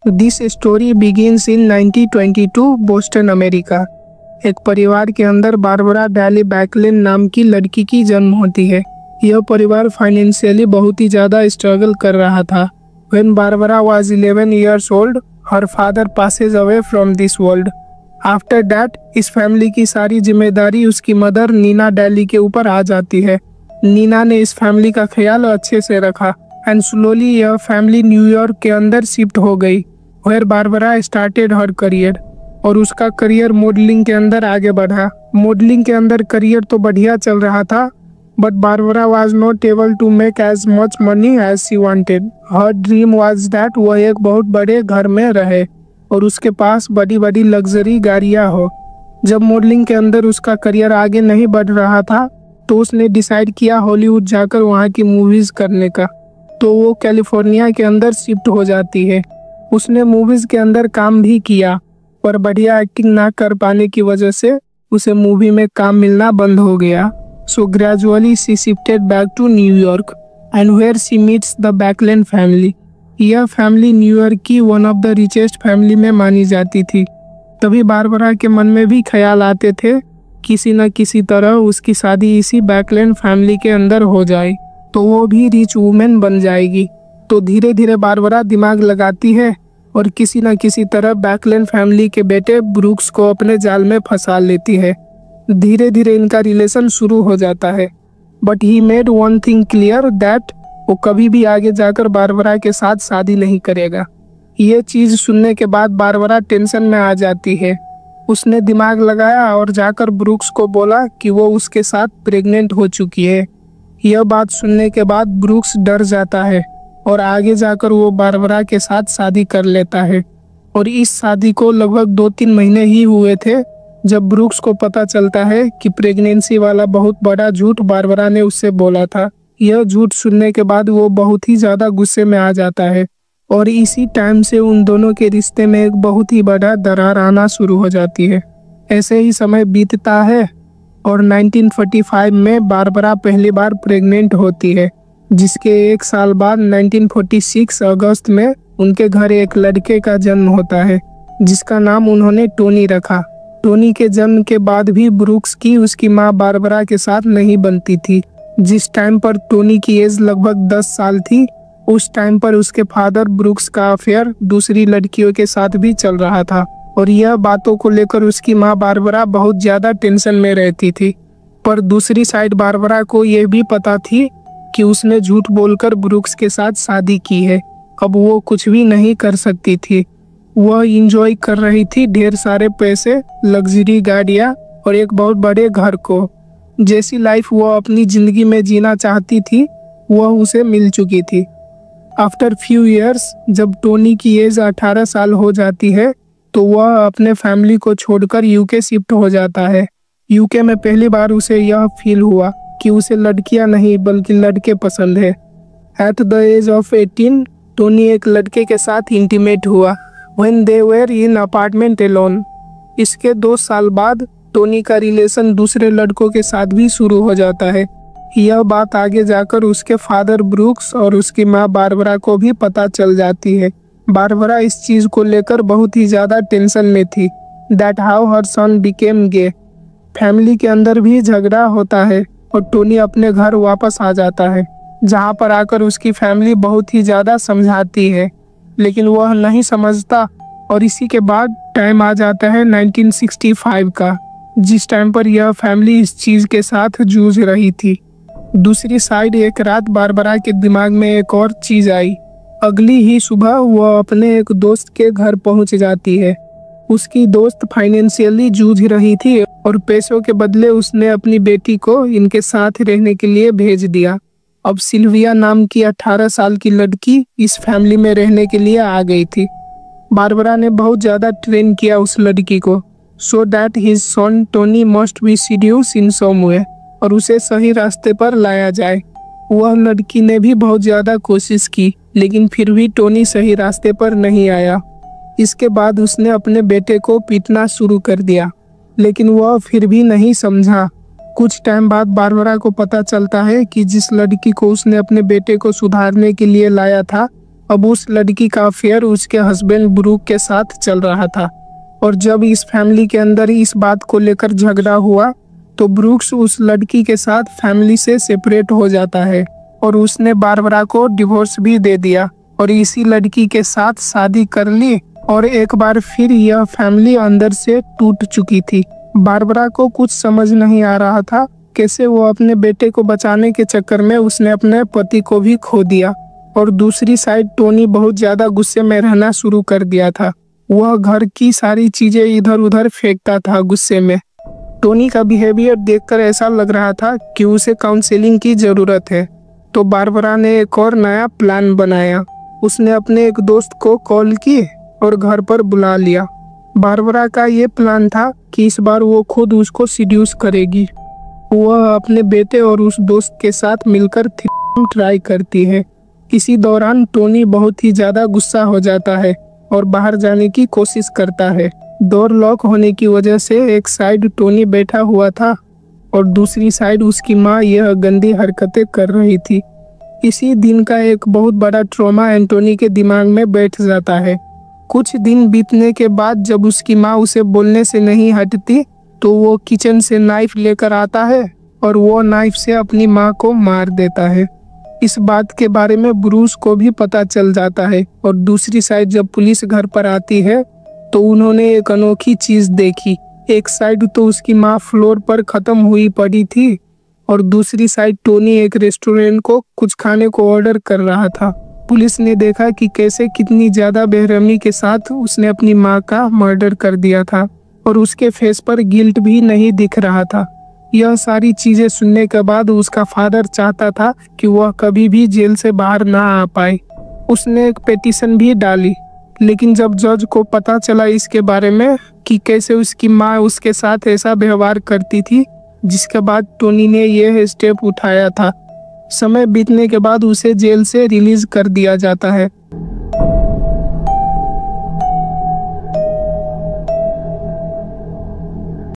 This story begins in 1922 Boston America. एक परिवार के अंदर बारबरा डैली बैकलिन नाम की लड़की की जन्म होती है। यह परिवार फाइनेंशियली बहुत ही ज़्यादा स्ट्रगल कर रहा था। When Barbara was 11 years old, her father passes away from this world. After that, इस फैमिली की सारी जिम्मेदारी उसकी मदर नीना डैली के ऊपर आ जाती है। नीना ने इस फैमिली का ख्याल अच्छे से रखा एंड स्लोली यह फैमिली न्यूयॉर्क के अंदर शिफ्ट हो गई, where Barbara started her career। और उसका करियर मॉडलिंग के अंदर आगे बढ़ा। मॉडलिंग के अंदर करियर तो बढ़िया चल रहा था, but Barbara was not able to make as much money as she wanted। Her dream was that वह एक बहुत बड़े घर में रहे और उसके पास बड़ी बड़ी लग्जरी गाड़ियाँ हो। जब मॉडलिंग के अंदर उसका करियर आगे नहीं बढ़ रहा था, तो उसने डिसाइड किया हॉलीवुड जाकर वहाँ की मूवीज करने का। तो वो कैलिफोर्निया के अंदर शिफ्ट हो जाती है। उसने मूवीज के अंदर काम भी किया, पर बढ़िया एक्टिंग ना कर पाने की वजह से उसे मूवी में काम मिलना बंद हो गया। So gradually she shifted back to New York and where she meets the Backlund family। यह फैमिली न्यूयॉर्क की one of the richest family में मानी जाती थी। तभी बारबरा के मन में भी ख्याल आते थे किसी न किसी तरह उसकी शादी इसी बैकलैंड फैमिली के अंदर हो जाए तो वो भी रिच वुमेन बन जाएगी। तो धीरे धीरे बारबरा दिमाग लगाती है और किसी न किसी तरह बैकलैंड फैमिली के बेटे ब्रूक्स को अपने जाल में फंसा लेती है। धीरे धीरे इनका रिलेशन शुरू हो जाता है, but he made one thing clear that वो कभी भी आगे जाकर बारबरा के साथ शादी नहीं करेगा। ये चीज़ सुनने के बाद बारबरा टेंशन में आ जाती है। उसने दिमाग लगाया और जाकर ब्रूक्स को बोला कि वो उसके साथ प्रेग्नेंट हो चुकी है। यह बात सुनने के बाद ब्रूक्स डर जाता है और आगे जाकर वो बारबरा के साथ शादी कर लेता है। और इस शादी को लगभग 2-3 महीने ही हुए थे जब ब्रूक्स को पता चलता है कि प्रेगनेंसी वाला बहुत बड़ा झूठ बारबरा ने उससे बोला था। यह झूठ सुनने के बाद वो बहुत ही ज़्यादा गुस्से में आ जाता है और इसी टाइम से उन दोनों के रिश्ते में एक बहुत ही बड़ा दरार आना शुरू हो जाती है। ऐसे ही समय बीतता है और 1945 में बारबरा पहली बार प्रेग्नेंट होती है, जिसके 1 साल बाद 1946 अगस्त में उनके घर एक लड़के का जन्म होता है, जिसका नाम उन्होंने टोनी रखा। टोनी के जन्म के बाद भी ब्रूक्स की उसकी मां बारबरा के साथ नहीं बनती थी। जिस टाइम पर टोनी की एज लगभग 10 साल थी, उस टाइम पर उसके फादर ब्रूक्स का अफेयर दूसरी लड़कियों के साथ भी चल रहा था और यह बातों को लेकर उसकी मां बारबरा बहुत ज़्यादा टेंशन में रहती थी। पर दूसरी साइड बारबरा को यह भी पता थी कि उसने झूठ बोलकर ब्रूक्स के साथ शादी की है। अब वो कुछ भी नहीं कर सकती थी। वह इंजॉय कर रही थी ढेर सारे पैसे, लग्जरी गाड़ियाँ और एक बहुत बड़े घर को। जैसी लाइफ वह अपनी ज़िंदगी में जीना चाहती थी वह उसे मिल चुकी थी। आफ्टर फ्यू ईयर्स जब टोनी की एज 18 साल हो जाती है तो वह अपने फैमिली को छोड़कर यूके शिफ्ट हो जाता है। यूके में पहली बार उसे यह फील हुआ कि उसे लड़कियां नहीं बल्कि लड़के पसंद है। At the age of 18 Tony एक लड़के के साथ इंटीमेट हुआ when they were in apartment alone। इसके 2 साल बाद टोनी का रिलेशन दूसरे लड़कों के साथ भी शुरू हो जाता है। यह बात आगे जाकर उसके फादर ब्रूक्स और उसकी मां बारबरा को भी पता चल जाती है। बारबरा इस चीज़ को लेकर बहुत ही ज़्यादा टेंशन में थी that how her son became gay. Family के अंदर भी झगड़ा होता है और टोनी अपने घर वापस आ जाता है, जहाँ पर आकर उसकी फैमिली बहुत ही ज़्यादा समझाती है, लेकिन वह नहीं समझता। और इसी के बाद टाइम आ जाता है 1965 का, जिस टाइम पर यह फैमिली इस चीज़ के साथ जूझ रही थी। दूसरी साइड एक रात बारबरा के दिमाग में एक और चीज़ आई। अगली ही सुबह वह अपने एक दोस्त के घर पहुंच जाती है। उसकी दोस्त फाइनेंशियली जूझ रही थी और पैसों के बदले उसने अपनी बेटी को इनके साथ रहने के लिए भेज दिया। अब सिल्विया नाम की 18 साल की लड़की इस फैमिली में रहने के लिए आ गई थी। बारबरा ने बहुत ज़्यादा ट्रेन किया उस लड़की को so that his son Tony must be seduced in some way, और उसे सही रास्ते पर लाया जाए। वह लड़की ने भी बहुत ज़्यादा कोशिश की, लेकिन फिर भी टोनी सही रास्ते पर नहीं आया। इसके बाद उसने अपने बेटे को पीटना शुरू कर दिया, लेकिन वह फिर भी नहीं समझा। कुछ टाइम बाद बारबरा को पता चलता है कि जिस लड़की को उसने अपने बेटे को सुधारने के लिए लाया था अब उस लड़की का अफेयर उसके हस्बैंड ब्रूक के साथ चल रहा था। और जब इस फैमिली के अंदर इस बात को लेकर झगड़ा हुआ तो ब्रूक्स उस लड़की के साथ फैमिली से सेपरेट हो जाता है और उसने बारबरा को डिवोर्स भी दे दिया और इसी लड़की के साथ शादी कर ली। और एक बार फिर यह फैमिली अंदर से टूट चुकी थी। बारबरा को कुछ समझ नहीं आ रहा था कैसे वो अपने बेटे को बचाने के चक्कर में उसने अपने पति को भी खो दिया। और दूसरी साइड टोनी बहुत ज्यादा गुस्से में रहना शुरू कर दिया था। वह घर की सारी चीजें इधर उधर फेंकता था गुस्से में। टोनी का बिहेवियर देखकर ऐसा लग रहा था कि उसे काउंसलिंग की जरूरत है। तो बारबरा ने एक और नया प्लान बनाया। उसने अपने एक दोस्त को कॉल की और घर पर बुला लिया। बारबरा का ये प्लान था कि इस बार वो खुद उसको सीड्यूस करेगी। वह अपने बेटे और उस दोस्त के साथ मिलकर ट्राई करती है। इसी दौरान टोनी बहुत ही ज़्यादा गुस्सा हो जाता है और बाहर जाने की कोशिश करता है। डोर लॉक होने की वजह से एक साइड टोनी बैठा हुआ था और दूसरी साइड उसकी माँ यह गंदी हरकतें कर रही थी। इसी दिन का एक बहुत बड़ा ट्रॉमा एंटोनी के दिमाग में बैठ जाता है। कुछ दिन बीतने के बाद जब उसकी माँ उसे बोलने से नहीं हटती तो वो किचन से नाइफ लेकर आता है और वो नाइफ से अपनी माँ को मार देता है। इस बात के बारे में ब्रूस को भी पता चल जाता है और दूसरी साइड जब पुलिस घर पर आती है तो उन्होंने एक अनोखी चीज देखी। एक साइड तो उसकी माँ फ्लोर पर खत्म हुई पड़ी थी और दूसरी साइड टोनी एक रेस्टोरेंट को कुछ खाने को ऑर्डर कर रहा था। पुलिस ने देखा कि कैसे कितनी ज्यादा बेरहमी के साथ उसने अपनी माँ का मर्डर कर दिया था और उसके फेस पर गिल्ट भी नहीं दिख रहा था। यह सारी चीजें सुनने के बाद उसका फादर चाहता था कि वह कभी भी जेल से बाहर ना आ पाए। उसने एक पिटीशन भी डाली, लेकिन जब जज को पता चला इसके बारे में कि कैसे उसकी माँ उसके साथ ऐसा व्यवहार करती थी, जिसके बाद टोनी ने यह स्टेप उठाया था। समय बीतने के बाद उसे जेल से रिलीज कर दिया जाता है।